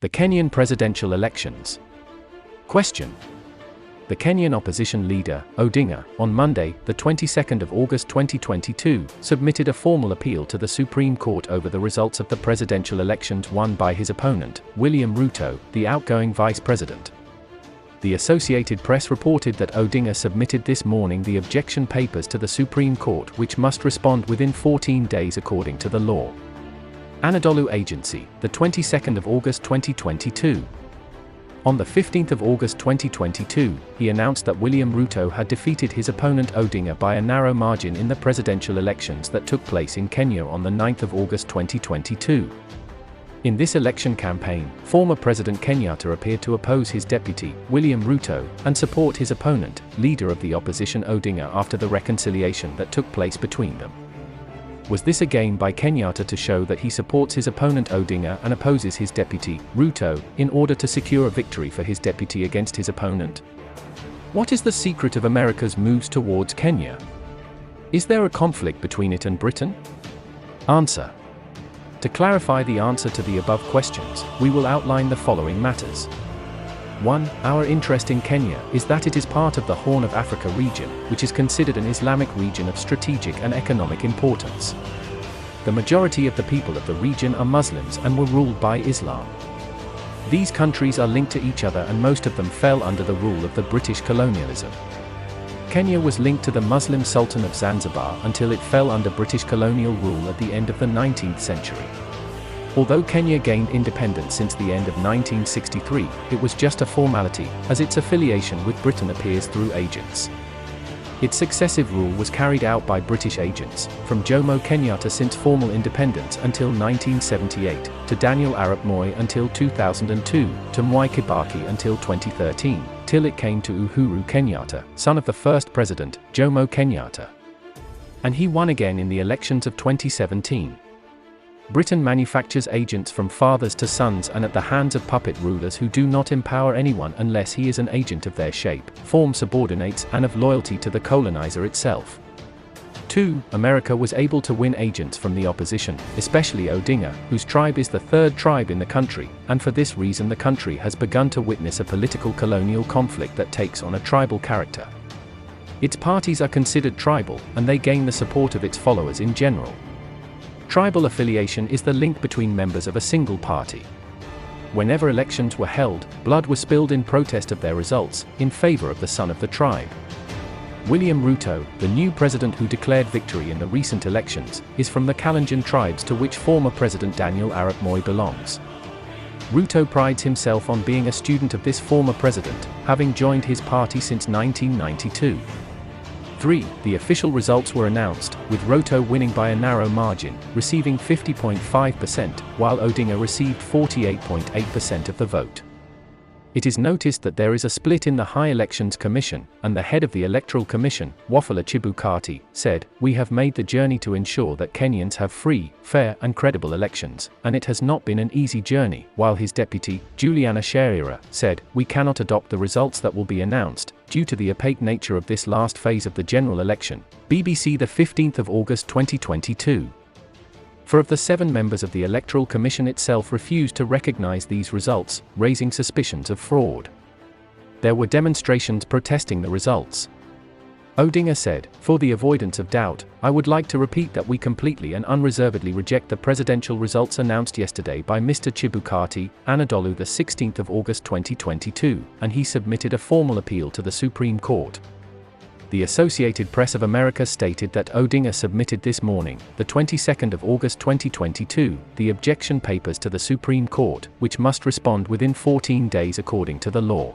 The Kenyan presidential elections. Question. The Kenyan opposition leader, Odinga, on Monday, the 22nd of August 2022, submitted a formal appeal to the Supreme Court over the results of the presidential elections won by his opponent, William Ruto, the outgoing vice president. The Associated Press reported that Odinga submitted this morning the objection papers to the Supreme Court, which must respond within 14 days according to the law. Anadolu Agency, the 22nd of August 2022. On the 15th of August 2022, he announced that William Ruto had defeated his opponent Odinga by a narrow margin in the presidential elections that took place in Kenya on the 9th of August 2022. In this election campaign, former President Kenyatta appeared to oppose his deputy, William Ruto, and support his opponent, leader of the opposition Odinga, after the reconciliation that took place between them. Was this a game by Kenyatta to show that he supports his opponent Odinga and opposes his deputy, Ruto, in order to secure a victory for his deputy against his opponent? What is the secret of America's moves towards Kenya? Is there a conflict between it and Britain? Answer. To clarify the answer to the above questions, we will outline the following matters. 1. Our interest in Kenya is that it is part of the Horn of Africa region, which is considered an Islamic region of strategic and economic importance. The majority of the people of the region are Muslims and were ruled by Islam. These countries are linked to each other and most of them fell under the rule of the British colonialism. Kenya was linked to the Muslim Sultan of Zanzibar until it fell under British colonial rule at the end of the 19th century. Although Kenya gained independence since the end of 1963, it was just a formality, as its affiliation with Britain appears through agents. Its successive rule was carried out by British agents, from Jomo Kenyatta since formal independence until 1978, to Daniel Arap Moi until 2002, to Mwai Kibaki until 2013, till it came to Uhuru Kenyatta, son of the first president, Jomo Kenyatta. And he won again in the elections of 2017. Britain manufactures agents from fathers to sons and at the hands of puppet rulers who do not empower anyone unless he is an agent of their shape, form subordinates and of loyalty to the colonizer itself. 2. America was able to win agents from the opposition, especially Odinga, whose tribe is the third tribe in the country, and for this reason the country has begun to witness a political colonial conflict that takes on a tribal character. Its parties are considered tribal, and they gain the support of its followers in general. Tribal affiliation is the link between members of a single party. Whenever elections were held, blood was spilled in protest of their results, in favor of the son of the tribe. William Ruto, the new president who declared victory in the recent elections, is from the Kalenjin tribes to which former President Daniel Arap Moi belongs. Ruto prides himself on being a student of this former president, having joined his party since 1992. 3. The official results were announced, with Ruto winning by a narrow margin, receiving 50.5%, while Odinga received 48.8% of the vote. It is noticed that there is a split in the High Elections Commission, and the head of the Electoral Commission, Wafula Chebukati, said, "We have made the journey to ensure that Kenyans have free, fair and credible elections, and it has not been an easy journey," while his deputy, Juliana Sherira, said, "We cannot adopt the results that will be announced, due to the opaque nature of this last phase of the general election." BBC, the 15th of August 2022. 4 of the 7 members of the Electoral Commission itself refused to recognize these results, raising suspicions of fraud. There were demonstrations protesting the results. Odinga said, "For the avoidance of doubt, I would like to repeat that we completely and unreservedly reject the presidential results announced yesterday by Mr. Chebukati, Anadolu, the 16th of August 2022, and he submitted a formal appeal to the Supreme Court." The Associated Press of America stated that Odinga submitted this morning, the 22nd of August 2022, the objection papers to the Supreme Court, which must respond within 14 days according to the law.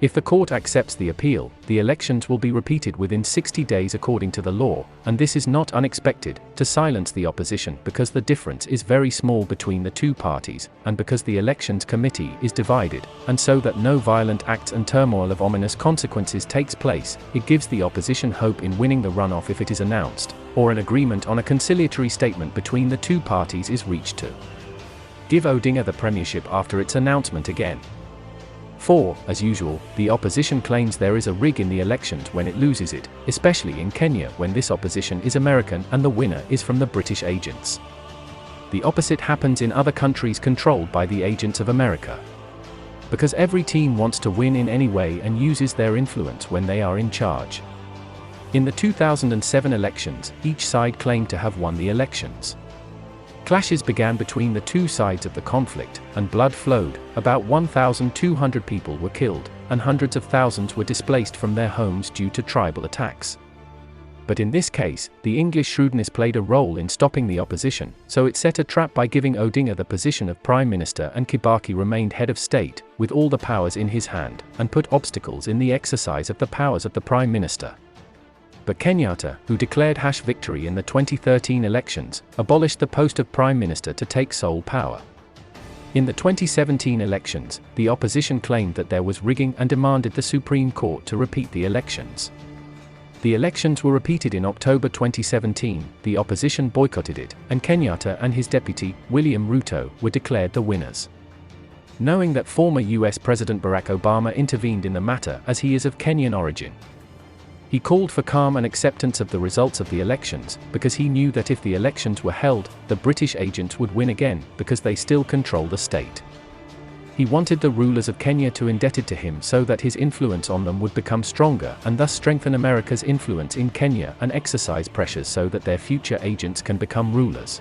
If the court accepts the appeal, the elections will be repeated within 60 days according to the law, and this is not unexpected, to silence the opposition because the difference is very small between the two parties, and because the elections committee is divided, and so that no violent acts and turmoil of ominous consequences takes place. It gives the opposition hope in winning the runoff if it is announced, or an agreement on a conciliatory statement between the two parties is reached to give Odinga the premiership after its announcement again. 4. As usual, the opposition claims there is a rig in the elections when it loses it, especially in Kenya when this opposition is American and the winner is from the British agents. The opposite happens in other countries controlled by the agents of America. Because every team wants to win in any way and uses their influence when they are in charge. In the 2007 elections, each side claimed to have won the elections. Clashes began between the two sides of the conflict, and blood flowed. About 1,200 people were killed, and hundreds of thousands were displaced from their homes due to tribal attacks. But in this case, the English shrewdness played a role in stopping the opposition, so it set a trap by giving Odinga the position of Prime Minister and Kibaki remained head of state, with all the powers in his hand, and put obstacles in the exercise of the powers of the Prime Minister. But Kenyatta, who declared victory in the 2013 elections, abolished the post of Prime Minister to take sole power. In the 2017 elections, the opposition claimed that there was rigging and demanded the Supreme Court to repeat the elections. The elections were repeated in October 2017, the opposition boycotted it, and Kenyatta and his deputy, William Ruto, were declared the winners. Knowing that former US President Barack Obama intervened in the matter as he is of Kenyan origin, he called for calm and acceptance of the results of the elections, because he knew that if the elections were held, the British agents would win again, because they still control the state. He wanted the rulers of Kenya to indebted to him so that his influence on them would become stronger and thus strengthen America's influence in Kenya and exercise pressures so that their future agents can become rulers.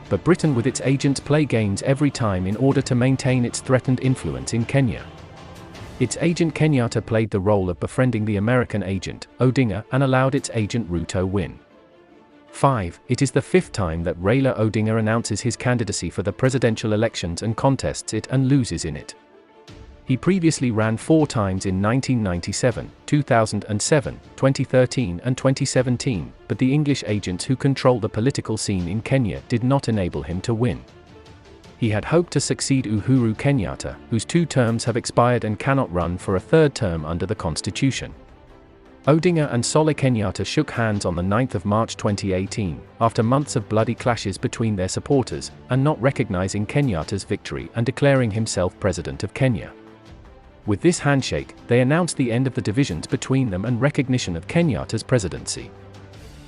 But Britain with its agents play games every time in order to maintain its threatened influence in Kenya. Its agent Kenyatta played the role of befriending the American agent, Odinga, and allowed its agent Ruto win. 5. It is the fifth time that Raila Odinga announces his candidacy for the presidential elections and contests it and loses in it. He previously ran 4 times in 1997, 2007, 2013 and 2017, but the English agents who control the political scene in Kenya did not enable him to win. He had hoped to succeed Uhuru Kenyatta, whose 2 terms have expired and cannot run for a 3rd term under the constitution. Odinga and Sole Kenyatta shook hands on the 9th of March 2018, after months of bloody clashes between their supporters, and not recognizing Kenyatta's victory and declaring himself president of Kenya. With this handshake, they announced the end of the divisions between them and recognition of Kenyatta's presidency.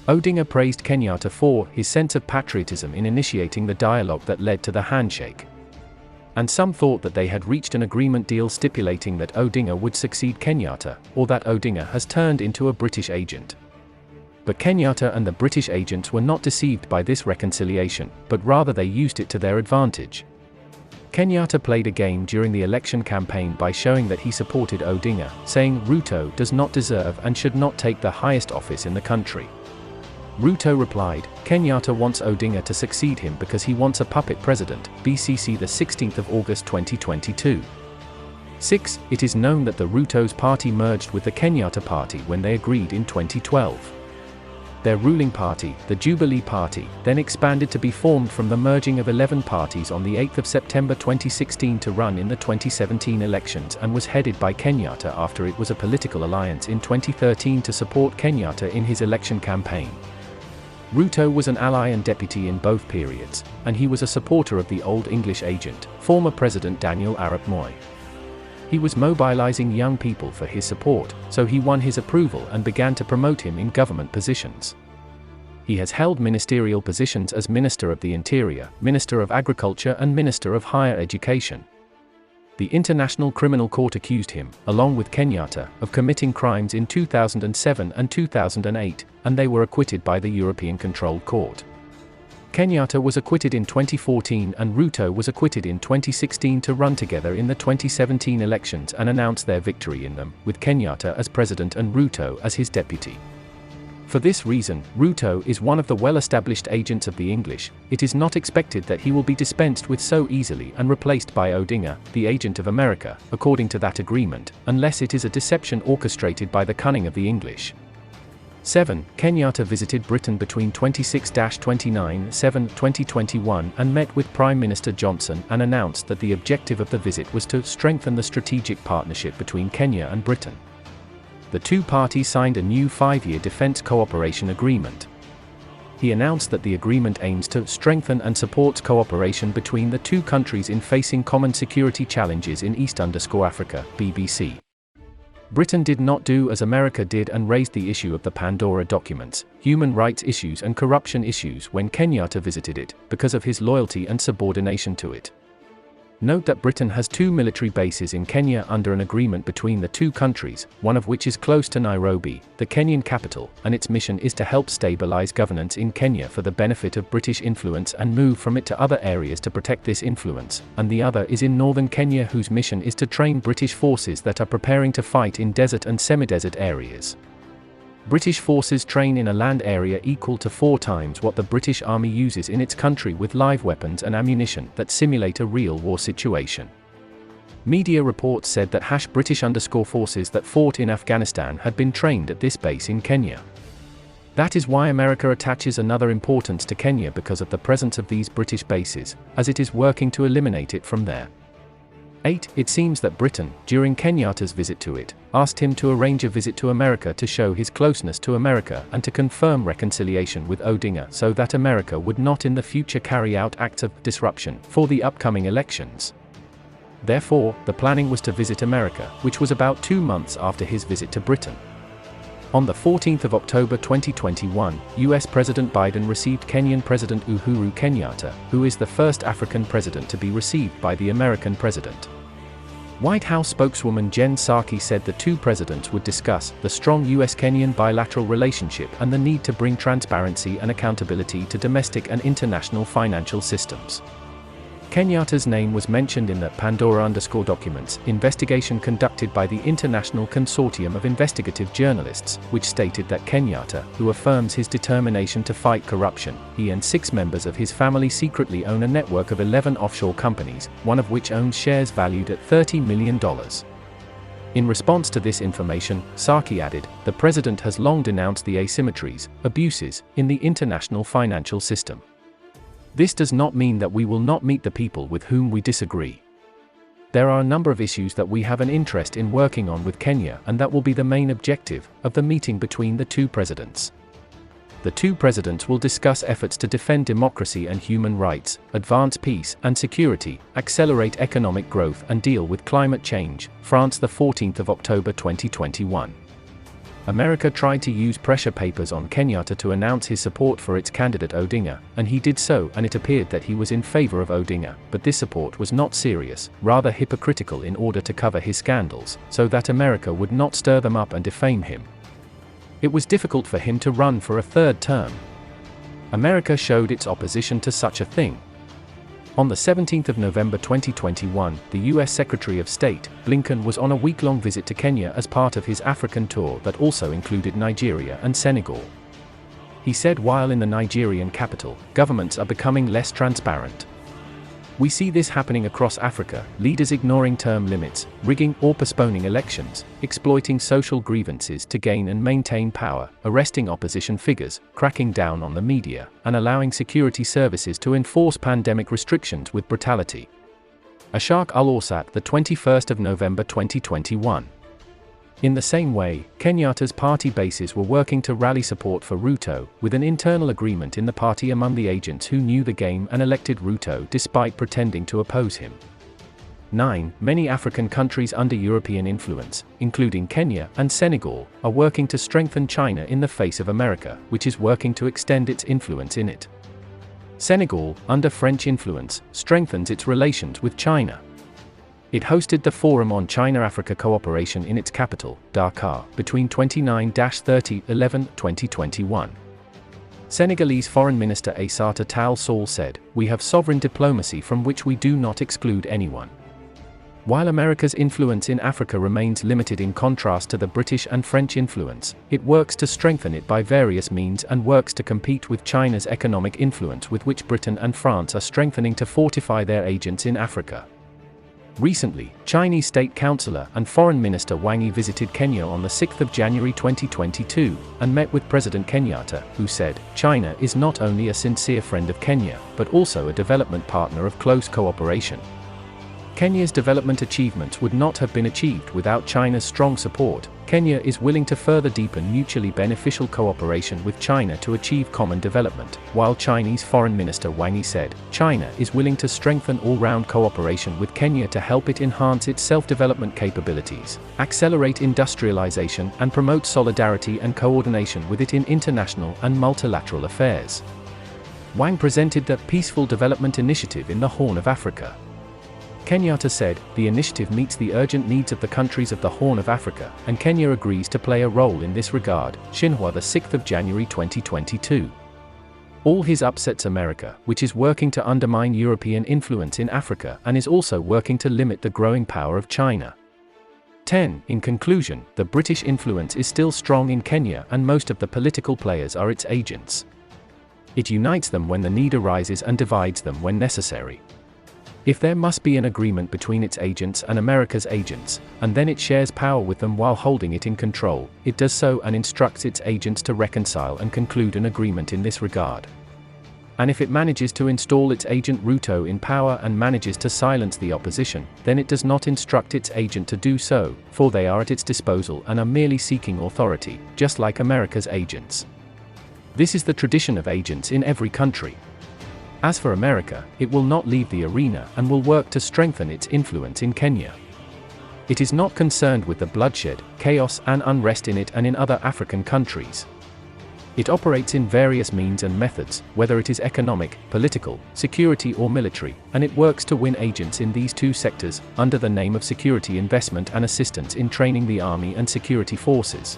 Odinga praised Kenyatta for his sense of patriotism in initiating the dialogue that led to the handshake. And some thought that they had reached an agreement deal stipulating that Odinga would succeed Kenyatta, or that Odinga has turned into a British agent. But Kenyatta and the British agents were not deceived by this reconciliation, but rather they used it to their advantage. Kenyatta played a game during the election campaign by showing that he supported Odinga, saying Ruto does not deserve and should not take the highest office in the country. Ruto replied, Kenyatta wants Odinga to succeed him because he wants a puppet president, BCC the 16th of August 2022. 6. It is known that the Ruto's party merged with the Kenyatta party when they agreed in 2012. Their ruling party, the Jubilee Party, then expanded to be formed from the merging of 11 parties on the 8th of September 2016 to run in the 2017 elections and was headed by Kenyatta after it was a political alliance in 2013 to support Kenyatta in his election campaign. Ruto was an ally and deputy in both periods, and he was a supporter of the Old English agent, former President Daniel Arap Moi. He was mobilizing young people for his support, so he won his approval and began to promote him in government positions. He has held ministerial positions as Minister of the Interior, Minister of Agriculture and Minister of Higher Education. The International Criminal Court accused him, along with Kenyatta, of committing crimes in 2007 and 2008, and they were acquitted by the European Controlled Court. Kenyatta was acquitted in 2014 and Ruto was acquitted in 2016 to run together in the 2017 elections and announce their victory in them, with Kenyatta as president and Ruto as his deputy. For this reason, Ruto is one of the well-established agents of the English. It is not expected that he will be dispensed with so easily and replaced by Odinga, the agent of America, according to that agreement, unless it is a deception orchestrated by the cunning of the English. 7. Kenyatta visited Britain between 26-29/7/2021 and met with Prime Minister Johnson and announced that the objective of the visit was to strengthen the strategic partnership between Kenya and Britain. The two parties signed a new 5-year defense cooperation agreement. He announced that the agreement aims to strengthen and supports cooperation between the two countries in facing common security challenges in East Africa, BBC. Britain did not do as America did and raised the issue of the Pandora documents, human rights issues and corruption issues when Kenyatta visited it, because of his loyalty and subordination to it. Note that Britain has 2 military bases in Kenya under an agreement between the two countries, one of which is close to Nairobi, the Kenyan capital, and its mission is to help stabilize governance in Kenya for the benefit of British influence and move from it to other areas to protect this influence, and the other is in northern Kenya whose mission is to train British forces that are preparing to fight in desert and semi-desert areas. British forces train in a land area equal to 4 times what the British Army uses in its country with live weapons and ammunition that simulate a real war situation. Media reports said that British_forces that fought in Afghanistan had been trained at this base in Kenya. That is why America attaches another importance to Kenya because of the presence of these British bases, as it is working to eliminate it from there. 8. It seems that Britain, during Kenyatta's visit to it, asked him to arrange a visit to America to show his closeness to America and to confirm reconciliation with Odinga so that America would not in the future carry out acts of disruption for the upcoming elections. Therefore, the planning was to visit America, which was about 2 months after his visit to Britain. On the 14th of October 2021, US President Biden received Kenyan President Uhuru Kenyatta, who is the first African president to be received by the American president. White House spokeswoman Jen Psaki said the two presidents would discuss the strong US-Kenyan bilateral relationship and the need to bring transparency and accountability to domestic and international financial systems. Kenyatta's name was mentioned in the Pandora_documents investigation conducted by the International Consortium of Investigative Journalists, which stated that Kenyatta, who affirms his determination to fight corruption, he and 6 members of his family secretly own a network of 11 offshore companies, one of which owns shares valued at $30 million. In response to this information, Psaki added, the president has long denounced the asymmetries, abuses, in the international financial system. This does not mean that we will not meet the people with whom we disagree. There are a number of issues that we have an interest in working on with Kenya, and that will be the main objective of the meeting between the two presidents. The two presidents will discuss efforts to defend democracy and human rights, advance peace and security, accelerate economic growth and deal with climate change. France, the 14th of October 2021. America tried to use pressure papers on Kenyatta to announce his support for its candidate Odinga, and he did so, and it appeared that he was in favor of Odinga, but this support was not serious, rather hypocritical in order to cover his scandals, so that America would not stir them up and defame him. It was difficult for him to run for a 3rd term. America showed its opposition to such a thing. On the 17th of November 2021, the US Secretary of State, Blinken, was on a week-long visit to Kenya as part of his African tour that also included Nigeria and Senegal. He said while in the Nigerian capital, governments are becoming less transparent. We see this happening across Africa, leaders ignoring term limits, rigging or postponing elections, exploiting social grievances to gain and maintain power, arresting opposition figures, cracking down on the media, and allowing security services to enforce pandemic restrictions with brutality. Ashaq Al-Awsat, the 21st of November 2021. In the same way, Kenyatta's party bases were working to rally support for Ruto, with an internal agreement in the party among the agents who knew the game and elected Ruto despite pretending to oppose him. 9. Many African countries under European influence, including Kenya and Senegal, are working to strengthen China in the face of America, which is working to extend its influence in it. Senegal, under French influence, strengthens its relations with China. It hosted the Forum on China-Africa Cooperation in its capital, Dakar, between 29–30/11/2021. Senegalese Foreign Minister Aissata Tall Sall said, "We have sovereign diplomacy from which we do not exclude anyone." While America's influence in Africa remains limited in contrast to the British and French influence, it works to strengthen it by various means and works to compete with China's economic influence, with which Britain and France are strengthening to fortify their agents in Africa. Recently, Chinese State Councillor and Foreign Minister Wang Yi visited Kenya on the 6th of January 2022 and met with President Kenyatta, who said, "China is not only a sincere friend of Kenya, but also a development partner of close cooperation." Kenya's development achievements would not have been achieved without China's strong support, Kenya is willing to further deepen mutually beneficial cooperation with China to achieve common development, while Chinese Foreign Minister Wang Yi said, China is willing to strengthen all-round cooperation with Kenya to help it enhance its self-development capabilities, accelerate industrialization and promote solidarity and coordination with it in international and multilateral affairs. Wang presented the Peaceful Development Initiative in the Horn of Africa. Kenyatta said, the initiative meets the urgent needs of the countries of the Horn of Africa, and Kenya agrees to play a role in this regard. Xinhua, 6 January 2022. All his upsets America, which is working to undermine European influence in Africa and is also working to limit the growing power of China. 10. In conclusion, the British influence is still strong in Kenya and most of the political players are its agents. It unites them when the need arises and divides them when necessary. If there must be an agreement between its agents and America's agents, and then it shares power with them while holding it in control, it does so and instructs its agents to reconcile and conclude an agreement in this regard. And if it manages to install its agent Ruto in power and manages to silence the opposition, then it does not instruct its agent to do so, for they are at its disposal and are merely seeking authority, just like America's agents. This is the tradition of agents in every country. As for America, it will not leave the arena and will work to strengthen its influence in Kenya. It is not concerned with the bloodshed, chaos and unrest in it and in other African countries. It operates in various means and methods, whether it is economic, political, security or military, and it works to win agents in these two sectors, under the name of security investment and assistance in training the army and security forces.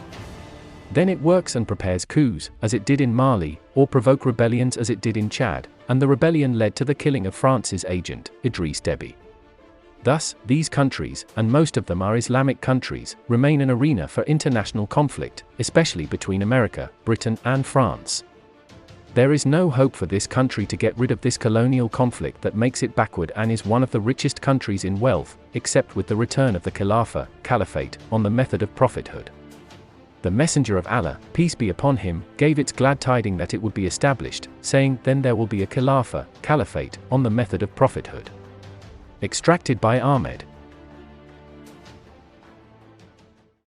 Then it works and prepares coups, as it did in Mali, or provoke rebellions as it did in Chad, and the rebellion led to the killing of France's agent, Idriss Déby. Thus, these countries, and most of them are Islamic countries, remain an arena for international conflict, especially between America, Britain and France. There is no hope for this country to get rid of this colonial conflict that makes it backward and is one of the richest countries in wealth, except with the return of the Caliphate, on the method of prophethood. The Messenger of Allah, peace be upon him, gave its glad tiding that it would be established, saying, then there will be a Caliphate, on the method of prophethood. Extracted by Ahmed.